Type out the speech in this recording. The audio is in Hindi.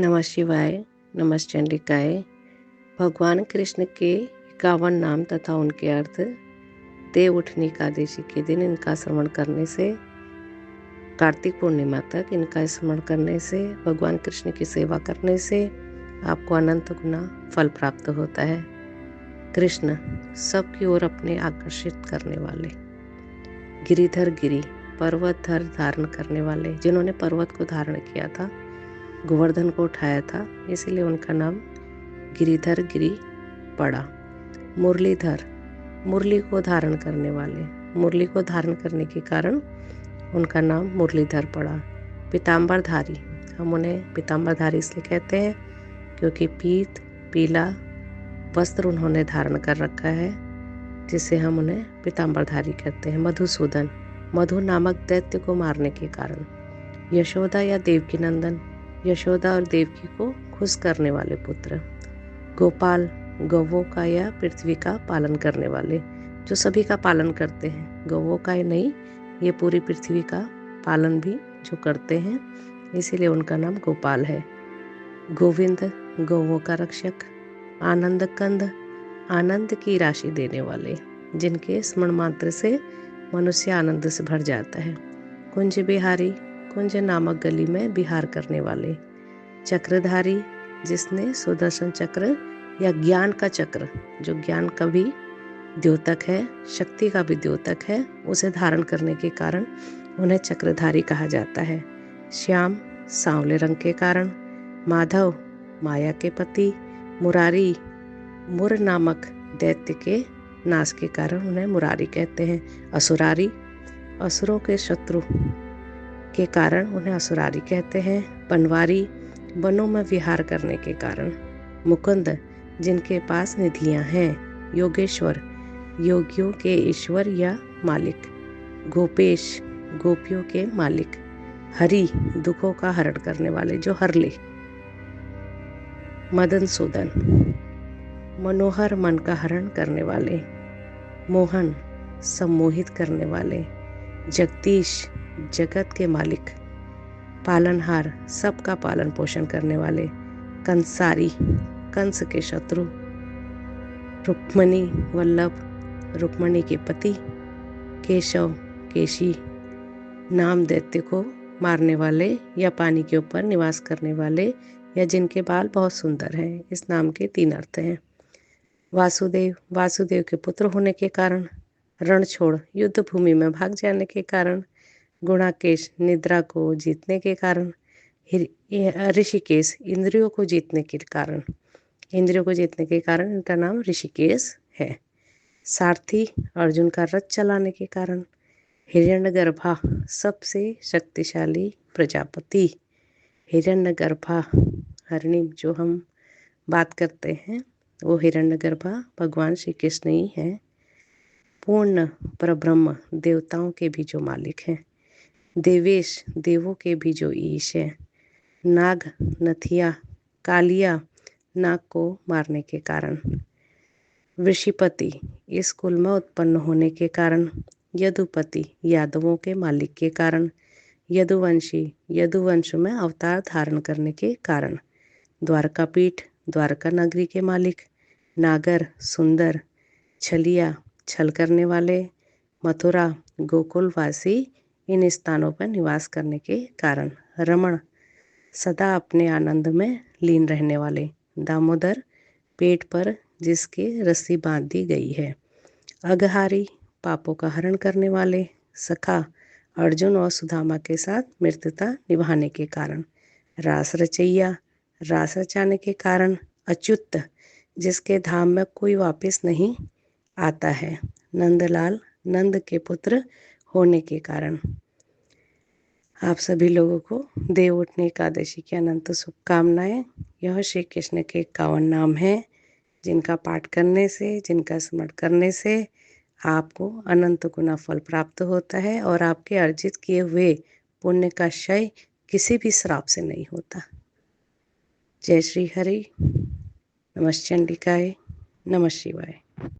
नमः शिवाय, नमः चंडिकाय। भगवान कृष्ण के 51 नाम तथा उनके अर्थ। देव उठनी एकादशी के दिन इनका स्मरण करने से, कार्तिक पूर्णिमा तक इनका स्मरण करने से, भगवान कृष्ण की सेवा करने से आपको अनंत गुना फल प्राप्त होता है। कृष्ण सबकी ओर अपने आकर्षित करने वाले, गिरिधर गिरि पर्वत धर धारण करने वाले, जिन्होंने पर्वत को धारण किया था, गोवर्धन को उठाया था, इसीलिए उनका नाम गिरिधर गिरि पड़ा। मुरलीधर मुरली को धारण करने वाले, मुरली को धारण करने के कारण उनका नाम मुरलीधर पड़ा। पीताम्बरधारी, हम उन्हें पीताम्बरधारी इसलिए कहते हैं क्योंकि पीत पीला वस्त्र उन्होंने धारण कर रखा है, जिसे हम उन्हें पीताम्बरधारी कहते हैं। मधुसूदन, मधु नामक दैत्य को मारने के कारण। यशोदा या देवकी नंदन, यशोदा और देवकी को खुश करने वाले पुत्र। गोपाल, गौवों का या पृथ्वी का पालन करने वाले, जो सभी का पालन करते हैं, गौवों का ही नहीं, ये पूरी पृथ्वी का पालन भी जो करते हैं, इसीलिए उनका नाम गोपाल है। गोविंद, गौवों का रक्षक। आनंद कंद, आनंद की राशि देने वाले, जिनके स्मरण मात्र से मनुष्य आनंद से भर जाता है। कुंज बिहारी, कुंज नामक गली में विहार करने वाले। चक्रधारी, जिसने सुदर्शन चक्र या ज्ञान का चक्र, जो ज्ञान का भी द्योतक है, शक्ति का भी द्योतक है, उसे धारण करने के कारण उन्हें चक्रधारी कहा जाता है। श्याम, सांवले रंग के कारण। माधव, माया के पति। मुरारी, मुर नामक दैत्य के नाश के कारण उन्हें मुरारी कहते हैं। असुरारी, असुरों के शत्रु के कारण उन्हें असुरारी कहते हैं। बनवारी, वनों में विहार करने के कारण। मुकुंद, जिनके पास निधियां हैं। योगेश्वर, योगियों के ईश्वर या मालिक। गोपेश, गोपियों के मालिक। हरि, दुखों का हरण करने वाले, जो हर ले। मदनसूदन, मनोहर, मन का हरण करने वाले। मोहन, सम्मोहित करने वाले। जगदीश, जगत के मालिक। पालनहार, सबका पालन पोषण करने वाले। कंसारी, कंस के शत्रु। रुक्मणी, वल्लभ, रुक्मणी के पति। केशव, केशी, नाम दैत्य को मारने वाले या पानी के ऊपर निवास करने वाले, या जिनके बाल बहुत सुंदर हैं। इस नाम के 3 अर्थ हैं। वासुदेव, वासुदेव के पुत्र होने के कारण। रण छोड़, युद्ध भूमि में भाग जाने के कारण। गुणाकेश, निद्रा को जीतने के कारण। ऋषिकेश, इंद्रियों को जीतने के कारण। इंद्रियों को जीतने के कारण इनका नाम ऋषिकेश है। सारथी, अर्जुन का रथ चलाने के कारण। हिरण्यगर्भा, सबसे शक्तिशाली प्रजापति। हिरण्यगर्भा, हरिणी जो हम बात करते हैं, वो हिरण्यगर्भा भगवान श्री कृष्ण ही हैं। पूर्ण परब्रह्म, देवताओं के भी जो मालिक हैं। देवेश, देवों के भी जो ईश है। नाग, नथिया, कालिया, नाग को मारने के कारण। वृषिपति, इस कुल में उत्पन्न होने के कारण। यदुपति, यादवों के मालिक के कारण। यदुवंशी, यदुवंश में अवतार धारण करने के कारण। द्वारकापीठ, द्वारका नगरी के मालिक। नागर, सुंदर। छलिया, छल करने वाले। मथुरा, गोकुलवासी, इन स्थानों पर निवास करने के कारण। रमण, सदा अपने आनंद में लीन रहने वाले। दामोदर, पेट पर जिसके रस्सी बांध दी गई है। अघहारी, पापों का हरण करने वाले। सखा, अर्जुन और सुदामा के साथ मित्रता निभाने के कारण। रास रचैया, रास रचाने के कारण। अच्युत, जिसके धाम में कोई वापस नहीं आता है। नंदलाल, नंद के पुत्र होने के कारण। आप सभी लोगों को देव उठनी एकादशी की अनंत शुभकामनाएं। यह श्री कृष्ण के 51 नाम हैं, जिनका पाठ करने से, जिनका स्मरण करने से आपको अनंत गुना फल प्राप्त होता है और आपके अर्जित किए हुए पुण्य का क्षय किसी भी श्राप से नहीं होता। जय श्री हरि। नमः चंडिकाय, नमः शिवाय।